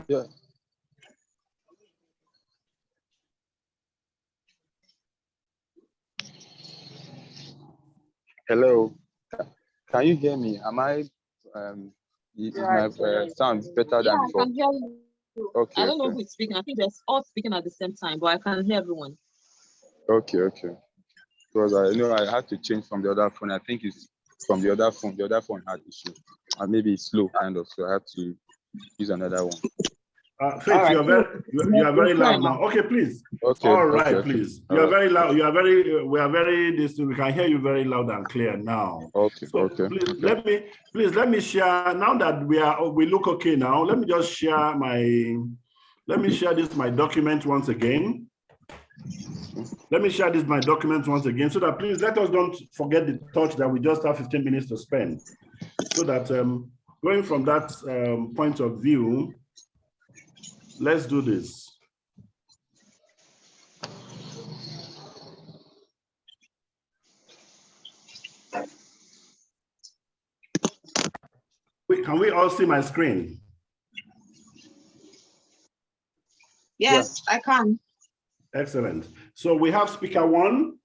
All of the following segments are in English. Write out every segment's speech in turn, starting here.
Yeah. Hello. Can you hear me? Am I? Is my sound better than I before? can hear you. Okay. I don't know who is speaking. I think they're all speaking at the same time, but I can hear everyone. Okay. Because I know I had to change from the other phone. I think it's from the other phone. The other phone had issue, and maybe it's slow kind of. So I had to use another one. Faith, right. you are very loud now. Okay, please. Okay. All right, okay. please. All You are right. very loud. You are very. We are very. We can hear you very loud and clear now. Okay. So okay. please, okay. let me share now that we look okay now. Let me just share my. Let me share my document once again. Let me share my document once again, so that please let us don't forget the touch that we just have 15 minutes to spend. So that going from that point of view, let's do this. Can we all see my screen? Yes, yeah. I can. Excellent. So we have speaker 1,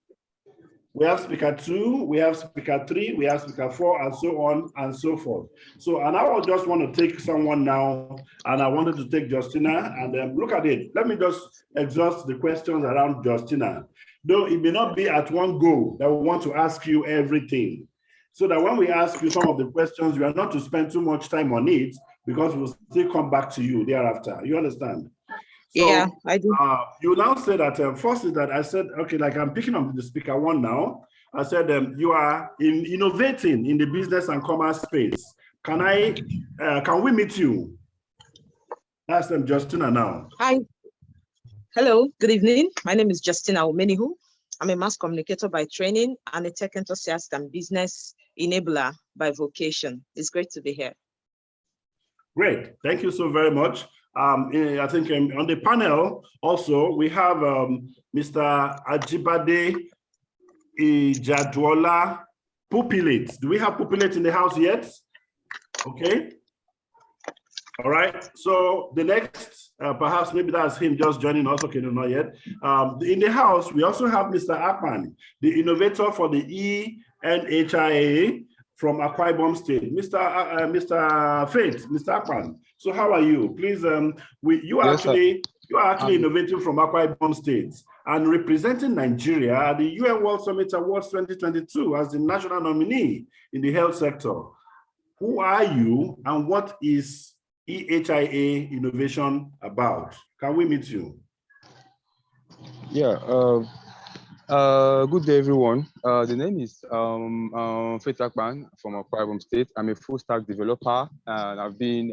we have speaker 2, we have speaker 3, we have speaker 4, and so on and so forth. So, and I just want to take someone now, and I wanted to take Justina, and look at it. Let me just exhaust the questions around Justina. Though it may not be at one go that we want to ask you everything, so that when we ask you some of the questions, we are not to spend too much time on it, because we'll still come back to you thereafter. You understand? So, yeah, I do. You now say that first is that I said, okay, like I'm picking up the speaker 1 now. I said you are innovating in the business and commerce space. Can we meet you? That's Justina now. Hi. Hello, good evening. My name is Justina Omenihu. I'm a mass communicator by training and a tech enthusiast and business enabler by vocation. It's great to be here. Great, thank you so very much. I think on the panel also, we have Mr. Ajibade Ijadwola Pupilate. Do we have Pupilate in the house yet? Okay. All right. So the next, perhaps maybe that's him just joining us. Okay, no, not yet. In the house, we also have Mr. Akpan, the innovator for the ENHIA from Akwa Ibom State. Mr. Faith, Mr. Akpan. So how are you? Please, you are actually innovating from Akwa Ibom State and representing Nigeria at the UN World Summit Awards 2022 as the national nominee in the health sector. Who are you and what is EHIA innovation about? Can we meet you? Yeah. Good day, everyone. The name is Faith Akpan from Akwa Ibom State. I'm a full stack developer, and I've been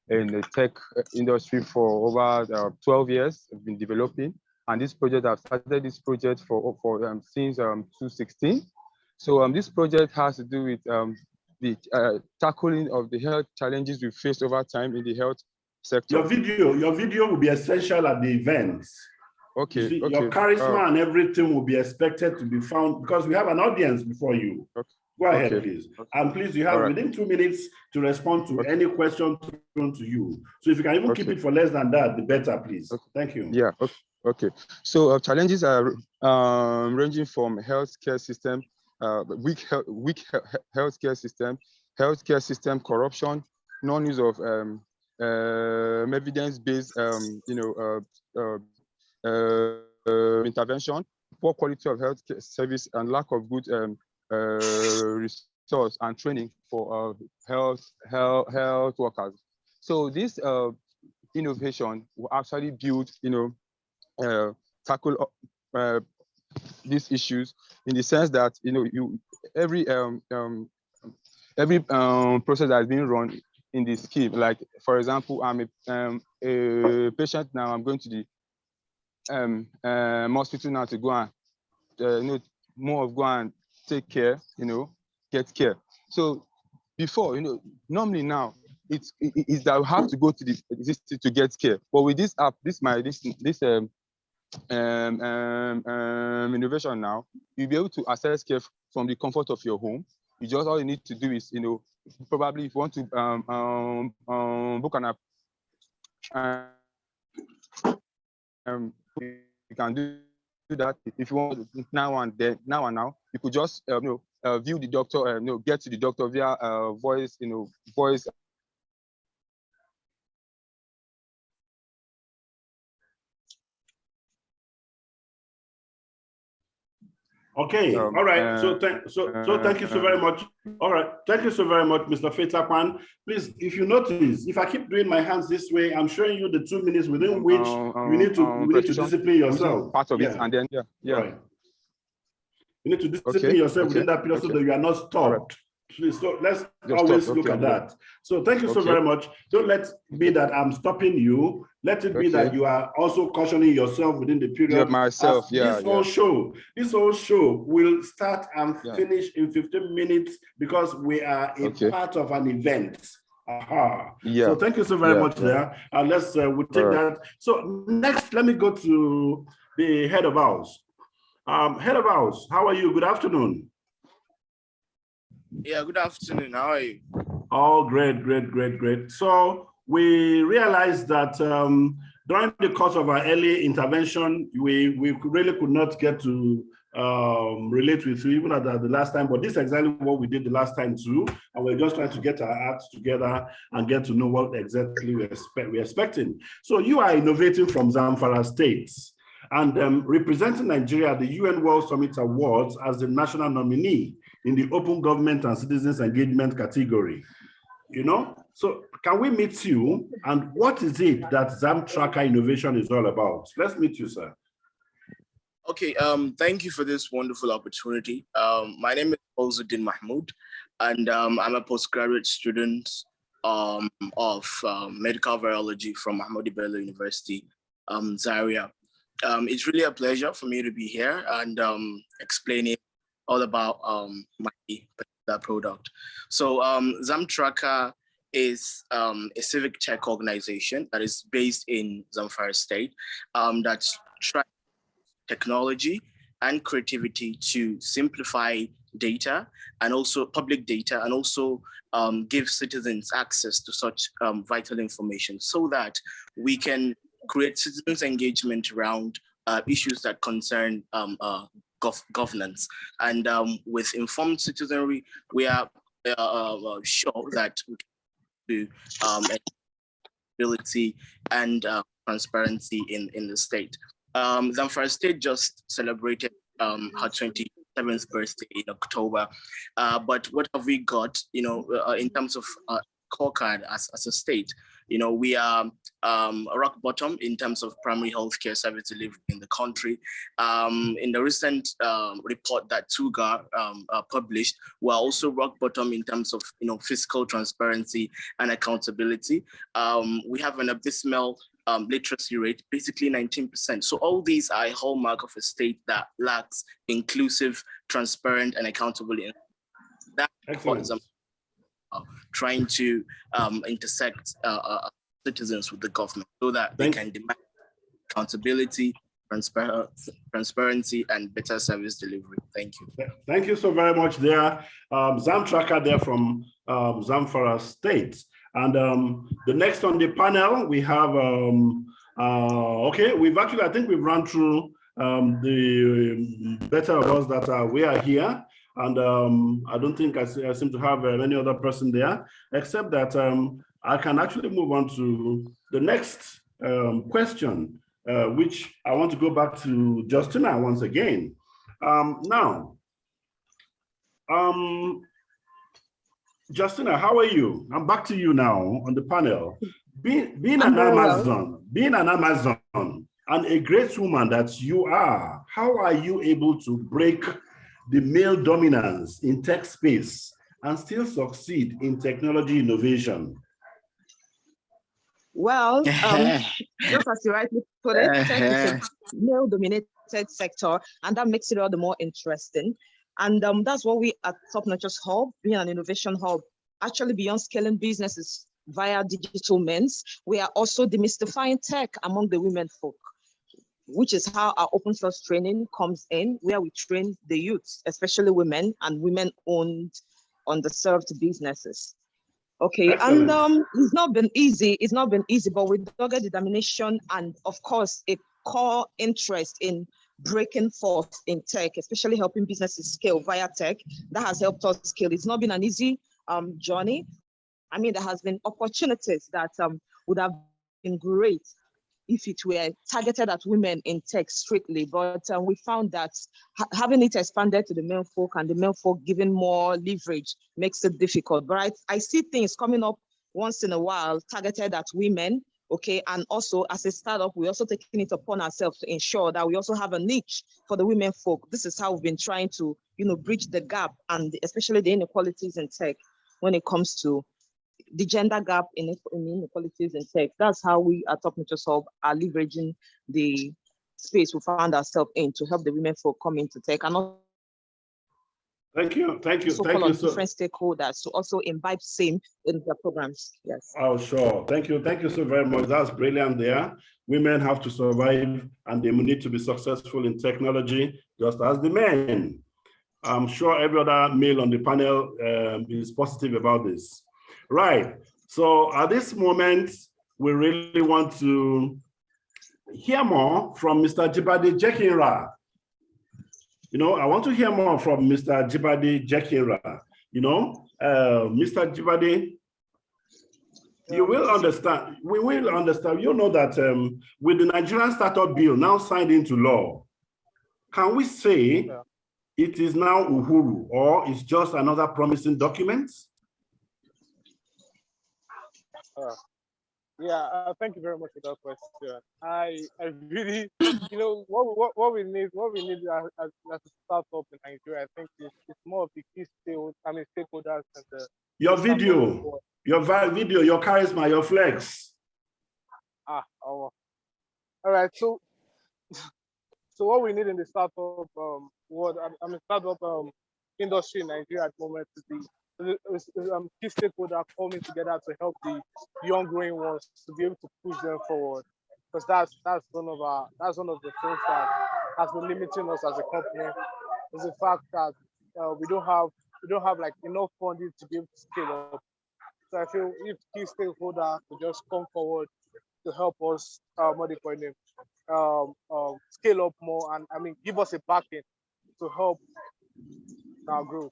in the tech industry for over 12 years. I've been developing, and this project, I've started this project since 2016. So this project has to do with the tackling of the health challenges we faced over time in the health sector. Your video will be essential at the events. Okay. See, your charisma and everything will be expected to be found because we have an audience before you. Okay. Go ahead, please. Okay. And please, you have within 2 minutes to respond to any question thrown to you. So if you can even keep it for less than that, the better, please. Thank you. Yeah. Okay. So challenges are ranging from healthcare system, weak healthcare system corruption, non-use of evidence-based, intervention, poor quality of health service, and lack of good resource and training for health workers. So this innovation will actually build, tackle these issues in the sense that every process that has been run in the scheme. Like for example, I'm a patient now. I'm going to the hospital now to go and go and take care, get care. So before, normally now it's that we have to go to this to get care. But with this app, this innovation now, you'll be able to access care from the comfort of your home. All you need to do is, probably if you want to book an You can do that if you want now and then. Now and now, you could just view the doctor, get to the doctor via voice, voice. Okay, all right. So thank you so very much. All right, thank you so very much, Mr. Fetakwan. Please, if you notice, if I keep doing my hands this way, I'm showing you the 2 minutes within which you need to discipline yourself. Part of it, and then right. You need to discipline yourself within that period so that you are not stopped. Please, so let's always look at that. So thank you so very much. Don't let me that I'm stopping you. Let it be that you are also cautioning yourself within the period. Myself, this whole show will start and finish in 15 minutes because we are a part of an event. So thank you so very much there. And let's we'll take that. So next, let me go to the head of house. Head of house, how are you? Good afternoon. Yeah, good afternoon. How are you? Oh, great. So we realized that during the course of our early intervention, we really could not get to relate with you even at the last time, but this is exactly what we did the last time too. And we're just trying to get our acts together and get to know what exactly we're expecting. So you are innovating from Zamfara State and representing Nigeria at the UN World Summit Awards as the national nominee in the Open Government and Citizens Engagement category. So can we meet you, and what is it that ZamTracker Innovation is all about? Let's meet you, sir. Okay, thank you for this wonderful opportunity. My name is Ozuddin Mahmoud, and I'm a postgraduate student of medical virology from Ahmadu Bello University, Zaria. It's really a pleasure for me to be here and explaining all about my particular product. So ZamTracker is a civic tech organization that is based in Zamfara State that's trying technology and creativity to simplify data and also public data and also give citizens access to such vital information so that we can create citizens engagement around issues that concern governance. And with informed citizenry, we are sure that we can do ability and transparency in the state. Zamfara State just celebrated her 27th birthday in October, but what have we got, in terms of scorecard as a state? We are rock bottom in terms of primary healthcare service delivery in the country. In the recent report that TUGA published, we're also rock bottom in terms of fiscal transparency and accountability. We have an abysmal literacy rate, basically 19%. So all these are a hallmark of a state that lacks inclusive, transparent, and accountable. That's trying to intersect citizens with the government so that they can demand accountability, transparency, and better service delivery. Thank you. Thank you so very much there. ZamTracker there from Zamfara State. And the next on the panel, we have, I think we've run through the better of us that we are here. And I don't think I seem to have any other person there, except that I can actually move on to the next question, which I want to go back to Justina once again. Justina, how are you? I'm back to you now on the panel. Being an Amazon and a great woman that you are, how are you able to break the male dominance in tech space and still succeed in technology innovation? Well, just as you rightly put it, tech is a male-dominated sector, and that makes it all the more interesting. And that's what we at Top Notch's Hub, being an innovation hub, actually beyond scaling businesses via digital means, we are also demystifying tech among the women folk, which is how our open source training comes in, where we train the youth, especially women and women-owned underserved businesses. Okay, Excellent. and it's not been easy. It's not been easy, but with dogged determination and, of course, a core interest in breaking forth in tech, especially helping businesses scale via tech, that has helped us scale. It's not been an easy journey. I mean, there has been opportunities that would have been great if it were targeted at women in tech strictly, but we found that having it expanded to the male folk and the male folk giving more leverage makes it difficult. But I see things coming up once in a while targeted at women, okay? And also as a startup, we're also taking it upon ourselves to ensure that we also have a niche for the women folk. This is how we've been trying to, bridge the gap and especially the inequalities in tech when it comes to the gender gap in inequalities in tech. That's how we at Top Notch Hub are leveraging the space we found ourselves in to help the women folk come into tech and also Thank you. different stakeholders to also imbibe same in their programs. Yes. Oh, sure. Thank you so very much. That's brilliant there. Women have to survive and they need to be successful in technology, just as the men. I'm sure every other male on the panel is positive about this. Right. So at this moment, we really want to hear more from Mr. Jibade Jekinra. I want to hear more from Mr. Jibade Jekinra. Mr. Jibade, you will understand, we will understand, that with the Nigerian Startup Bill now signed into law, can we say it is now Uhuru or it's just another promising document? Thank you very much for that question. I really, what we need as a startup in Nigeria, I think it's more of the key stakeholders and the your video, your charisma, your flex. All right. So what we need in the startup world, startup industry in Nigeria at the moment is key stakeholders coming together to help the young growing ones to be able to push them forward. Because that's one of the things that has been limiting us as a company, is the fact that we don't have like enough funding to be able to scale up. So I feel if key stakeholders could just come forward to help us scale up more and give us a backing to help our growth.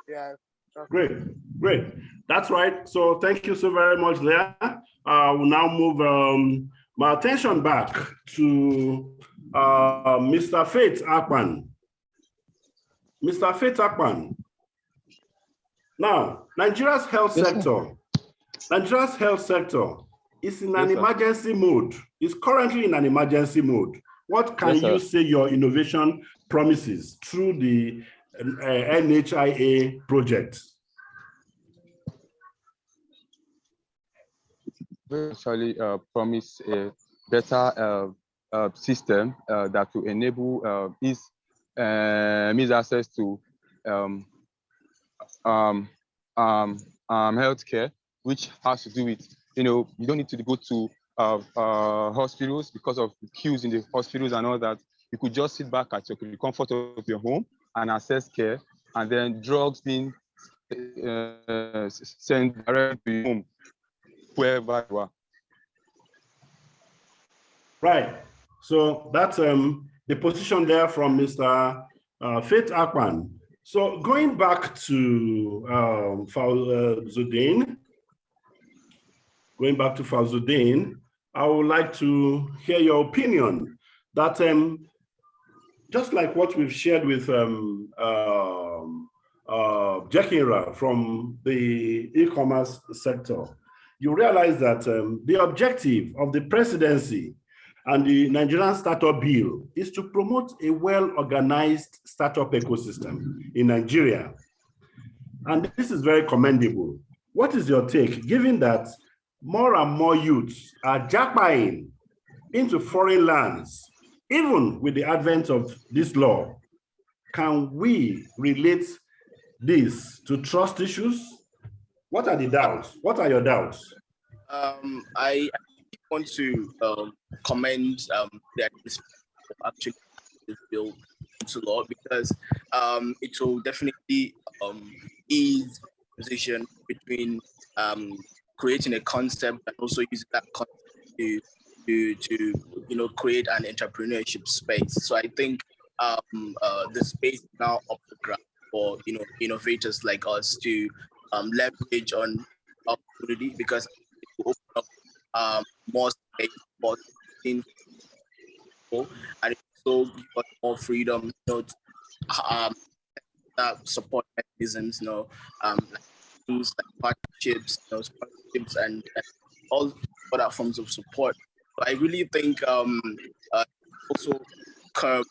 Yeah. Great. That's right. So thank you so very much there. We'll now move my attention back to Mr. Faith Akpan. Mr. Faith Akpan. Now, Nigeria's health sector is in an emergency mode. It's currently in an emergency mode. What can you say your innovation promises through the NHIA project? We actually promise a better system that will enable ease access to healthcare, which has to do with, you don't need to go to hospitals because of queues in the hospitals and all that. You could just sit back at the comfort of your home and access care, and then drugs being sent directly to your home, wherever you are. Right. So that's the position there from Mr. Faith Akpan. So going back to Fawzuddin, I would like to hear your opinion that just like what we've shared with Jekinra from the e-commerce sector, you realize that the objective of the presidency and the Nigerian Startup Bill is to promote a well-organized startup ecosystem in Nigeria. And this is very commendable. What is your take, given that more and more youths are jackpying into foreign lands, even with the advent of this law? Can we relate this to trust issues? What are the doubts? What are your doubts? I want to commend the actually bill into law, because it will definitely ease position between creating a concept and also using that concept to create an entrepreneurship space. So I think the space is now up for grabs for innovators like us to leverage on opportunity, because it will open up more space for people, and it also give us more freedom, that support mechanisms, like things like partnerships, scholarships, and all other forms of support. So I really think also curb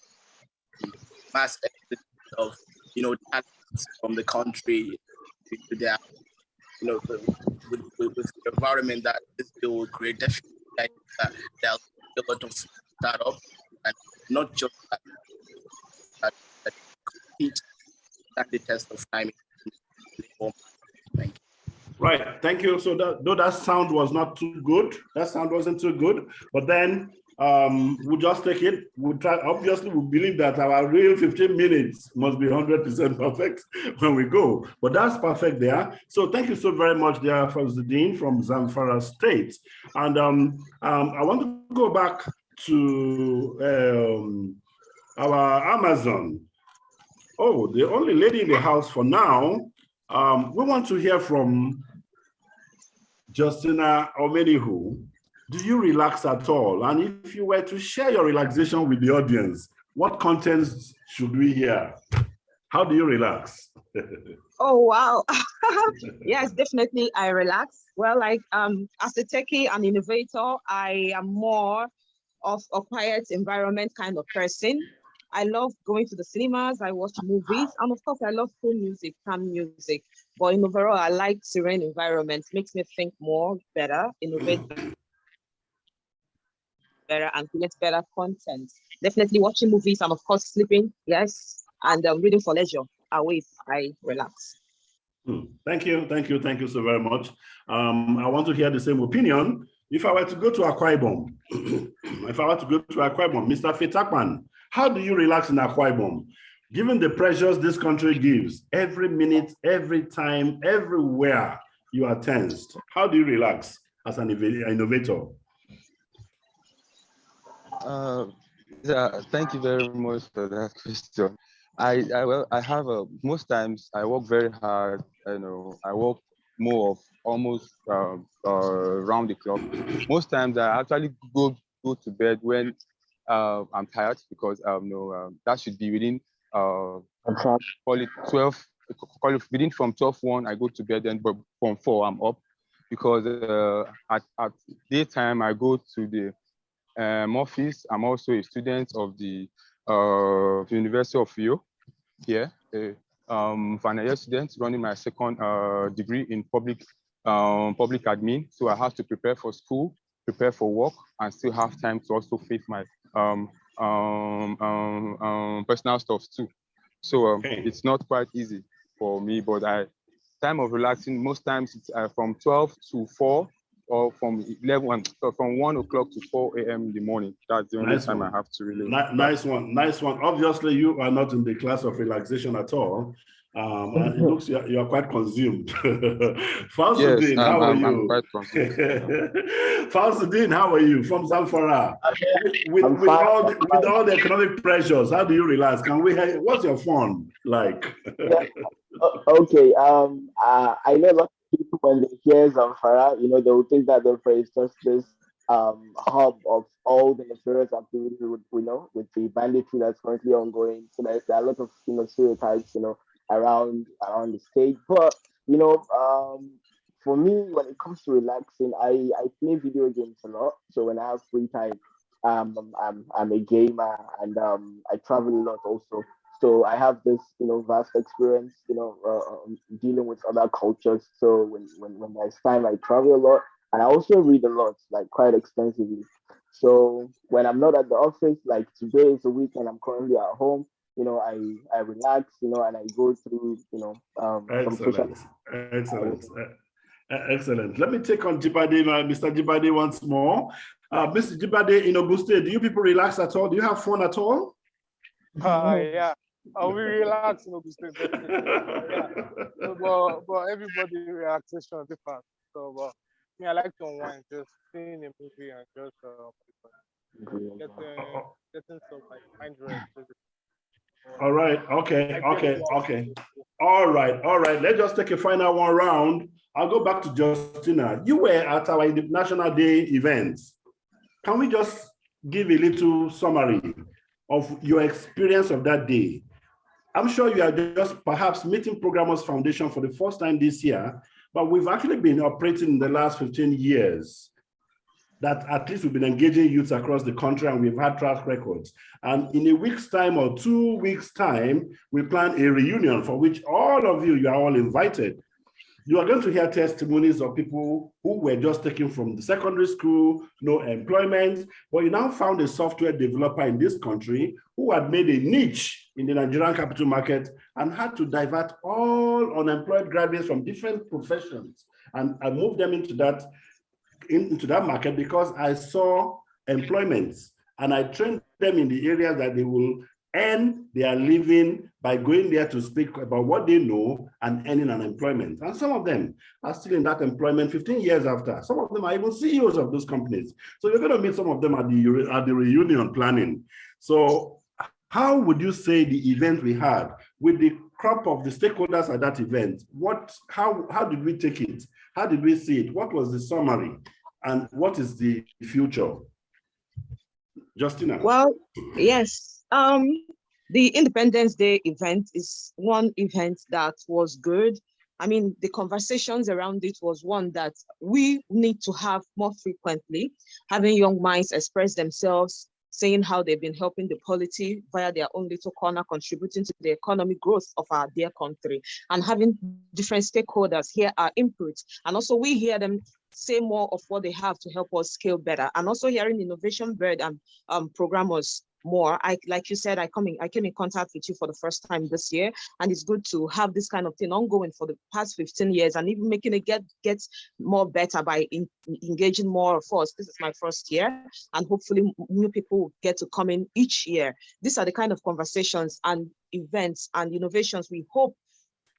mass exodus of talents from the country to their with the environment that this bill will create. Definitely, I think that there'll be a lot of startups, and not just that compete at the test of time. Thank you. Right, thank you. So though that sound was not too good, that sound wasn't too good, but then we'll just take it. We'll try. Obviously, we believe that our real 15 minutes must be 100% perfect when we go, but that's perfect there. So thank you so very much, there, Fazludeen from Zamfara State. And I want to go back to our Amazon. Oh, the only lady in the house for now. We want to hear from Justina Omenihu. Do you relax at all? And if you were to share your relaxation with the audience, what contents should we hear? How do you relax? Oh, wow. Yes, definitely I relax. Well, like as a techie and innovator, I am more of a quiet environment kind of person. I love going to the cinemas, I watch movies, and of course I love cool music, calm music. But in overall, I like serene environments, makes me think more, better, innovate better, and create better content. Definitely watching movies and of course sleeping, yes, and reading for leisure. Away, I relax. Thank you so very much. I want to hear the same opinion. If I were to go to Akwa Ibom, Mr. Fetakman, how do you relax in Akwa Ibom? Given the pressures this country gives, every minute, every time, everywhere you are tensed, how do you relax as an innovator? Yeah, thank you very much for that question. I have most times I work very hard. I work more of almost round the clock. Most times I actually go to bed when I'm tired, because that should be within call it 12. Call it within from 12:01 I go to bed, and but from 4 I'm up, because at daytime I go to the office. I'm also a student of the University of Rio here, final year student running my second degree in public admin. So I have to prepare for school, prepare for work, and still have time to also face my personal stuff too. So it's not quite easy for me, but time of relaxing, most times it's from 12 to 4, or from 1 o'clock to 4 a.m. in the morning. That's the only time I have to really. Nice one. Obviously, you are not in the class of relaxation at all. It looks you are quite consumed. Fazludeen, how are you? I'm quite consumed. Fazludeen, how are you? From Zamfara. With all the economic pressures, how do you relax? Can we hear? What's your fun like? Okay. I know a lot of people, when they hear Zamfara, they will think that Zamfara is just this hub of all the nefarious activities with the banditry that's currently ongoing. So there are a lot of stereotypes around the state. But for me, when it comes to relaxing, I play video games a lot. So when I have free time, I'm a gamer, and I travel a lot also. So I have this vast experience dealing with other cultures. So when there's time, I travel a lot, and I also read a lot, like quite extensively. So when I'm not at the office, like today is a weekend, I'm currently at home. I relax, and I go through, some social. Excellent. Let me take on Jibade, Mr. Jibade once more. Mr. Jibade, in Auguste, do you people relax at all? Do you have fun at all? Yeah. We relax in Ogun State, definitely. Yeah. But everybody relaxation different. So, but me, I like to unwind, just seeing a movie and just getting some like mind rest. All right. Okay. I get Okay. Okay. All right. All right. Let's just take a final one round. I'll go back to Justina. You were at our National Day event. Can we just give a little summary of your experience of that day? I'm sure you are just perhaps meeting Programmers Foundation for the first time this year, but we've actually been operating in the last 15 years. That at least we've been engaging youths across the country and we've had track records. And in a week's time or 2 weeks' time, we plan a reunion for which all of you are all invited. You are going to hear testimonies of people who were just taken from the secondary school, no employment, but you now found a software developer in this country who had made a niche in the Nigerian capital market and had to divert all unemployed graduates from different professions and move them into that market because I saw employment and I trained them in the areas that they will earn their living by going there to speak about what they know and earning unemployment. And some of them are still in that employment 15 years after. Some of them are even CEOs of those companies. So you're going to meet some of them at the reunion planning. So how would you say the event we had with the crop of the stakeholders at that event, how did we take it? How did we see it? What was the summary? And what is the future? Justina. Well, yes. The Independence Day event is one event that was good. I mean, the conversations around it was one that we need to have more frequently, having young minds express themselves, saying how they've been helping the polity via their own little corner, contributing to the economic growth of our dear country, and having different stakeholders hear our inputs. And also we hear them say more of what they have to help us scale better. And also hearing Innovationbed and programmers more. Like you said, I came in contact with you for the first time this year, and it's good to have this kind of thing ongoing for the past 15 years and even making it get more better by engaging more of us. This is my first year, and hopefully new people will get to come in each year. These are the kind of conversations and events and innovations we hope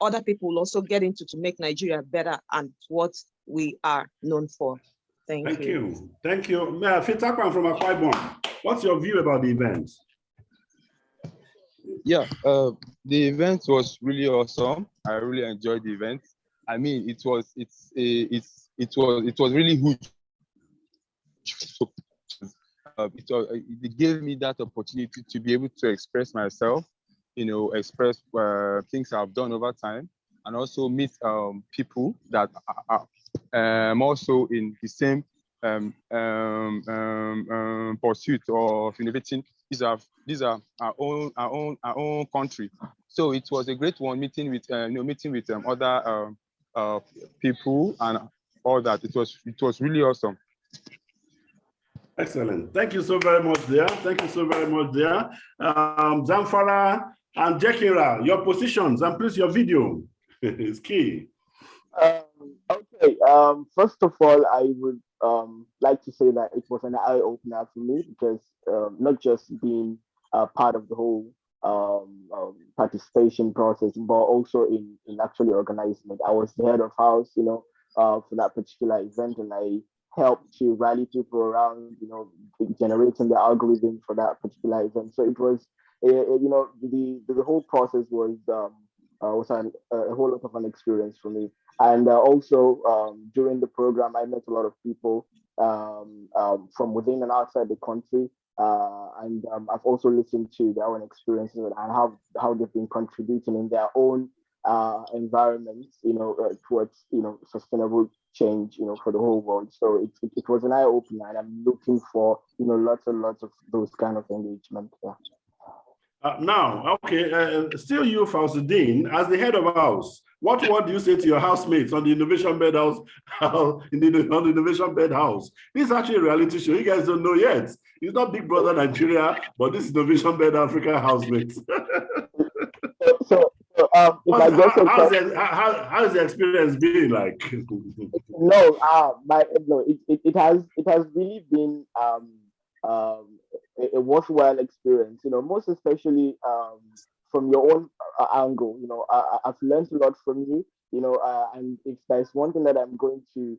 other people will also get into to make Nigeria better and what we are known for. Thank you. Thank you. Fitakwan from Akwa Ibom. What's your view about the event? Yeah, the event was really awesome. I really enjoyed the event. I mean, it was really huge. So, it gave me that opportunity to be able to express myself, express things I've done over time, and also meet people that are also in the same pursuit of innovating. These are our own country. So it was a great one meeting with other people and all that. It was really awesome. Excellent. Thank you so very much, dear. Thank you so very much, dear. Zamfara and Jekira, your positions and please your video is key. Okay. First of all, I would like to say that it was an eye opener for me because not just being part of the whole participation process, but also in actually organizing it. I was the head of house, for that particular event, and I helped to rally people around, generating the algorithm for that particular event. So it was, the whole process was a whole lot of an experience for me. And also during the program, I met a lot of people from within and outside the country. And I've also listened to their own experiences and how they've been contributing in their own environments, towards, sustainable change, for the whole world. So it was an eye opener, and I'm looking for, lots and lots of those kind of engagement. Yeah. Now, okay, still you, Fauzuddin, as the head of house, what do you say to your housemates on the Innovationbed House, on the Innovationbed House? This is actually a reality show. You guys don't know yet. It's not Big Brother Nigeria, but this is Innovationbed Africa housemates. How's the experience been like? It has really been a worthwhile experience. Most especially from your own angle. I've learned a lot from you. And if there's one thing that I'm going to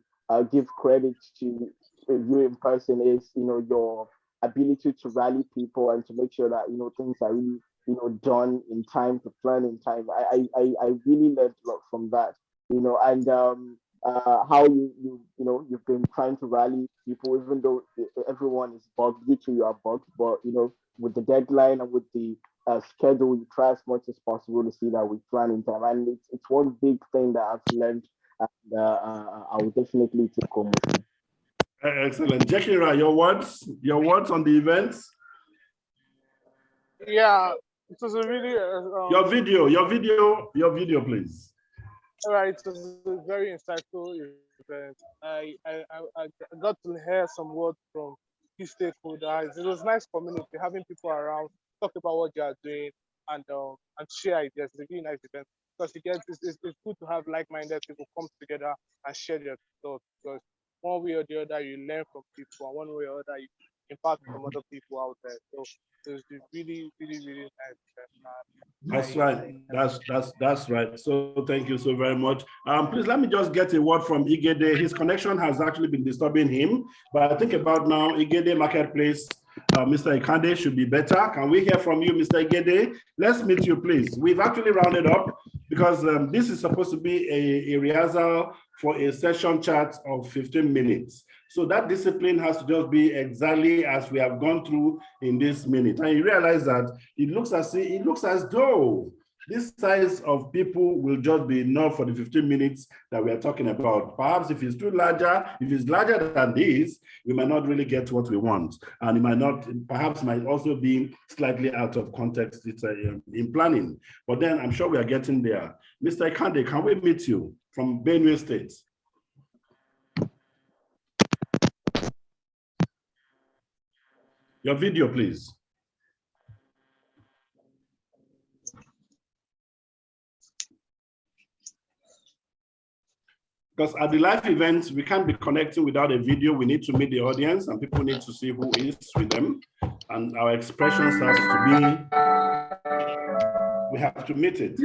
give credit to you in person is, your ability to rally people and to make sure that things are really done in time, to plan in time. I really learned a lot from that. And how you've been trying to rally people, even though everyone is bugged, you two are bugged, but with the deadline and with the schedule, you try as much as possible to see that we plan in time. And it's one big thing that I've learned, and I will definitely take home with me. Excellent. Jekira, your words on the events? Yeah, it was a really your video, please. All right, it was a very insightful event. I got to hear some words from key stakeholders. It was nice community, having people around, talk about what they are doing, and share ideas. It's a really nice event because it's good to have like-minded people come together and share their thoughts, because one way or the other you learn from people, and one way or the other you impact from other people out there. So it was really, really, really nice event. That's right. That's right. So thank you so very much. Please let me just get a word from Igede. His connection has actually been disturbing him, but I think about now, Igede Marketplace, Mr. Ikande should be better. Can we hear from you, Mr. Igede? Let's meet you, please. We've actually rounded up because this is supposed to be a rehearsal for a session chat of 15 minutes. So that discipline has to just be exactly as we have gone through in this minute. And you realize that it looks as though this size of people will just be enough for the 15 minutes that we are talking about. Perhaps if it's larger than this, we might not really get what we want. And it might also be slightly out of context in planning. But then I'm sure we are getting there. Mr. Ikande, can we meet you from Benue State? Your video, please. Because at the live events, we can't be connecting without a video. We need to meet the audience and people need to see who is with them. And our expressions has to be, we have to meet it.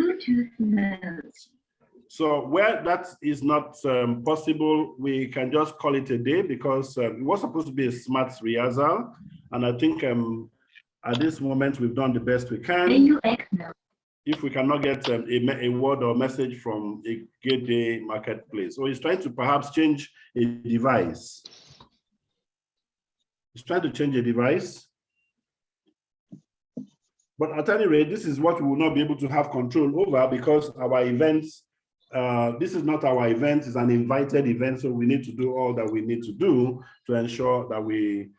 So where that is not possible, we can just call it a day because it was supposed to be a smart rehearsal. And I think at this moment, we've done the best we can. If we cannot get a word or message from a Igede Marketplace. So he's trying to perhaps change a device. He's trying to change a device. But at any rate, this is what we will not be able to have control over because our events, this is not our event, it's an invited event. So we need to do all that we need to do to ensure that we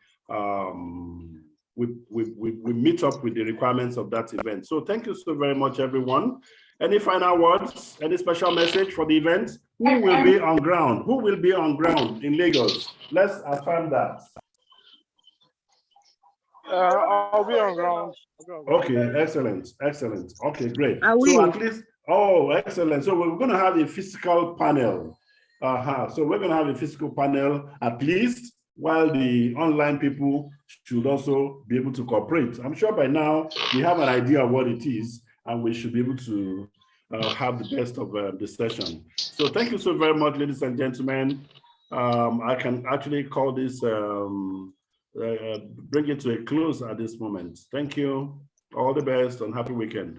meet up with the requirements of that event. So thank you so very much, everyone. Any final words, any special message for the event? Who will be on ground? Who will be on ground in Lagos? Let's affirm that. I'll be on ground. Okay, excellent. Okay, great. So at least, excellent. So we're going to have a physical panel. So we're going to have a physical panel at least, while the online people should also be able to cooperate. I'm sure by now we have an idea of what it is, and we should be able to have the best of the session. So thank you so very much, ladies and gentlemen. I can actually call this, bring it to a close at this moment. Thank you. All the best and happy weekend.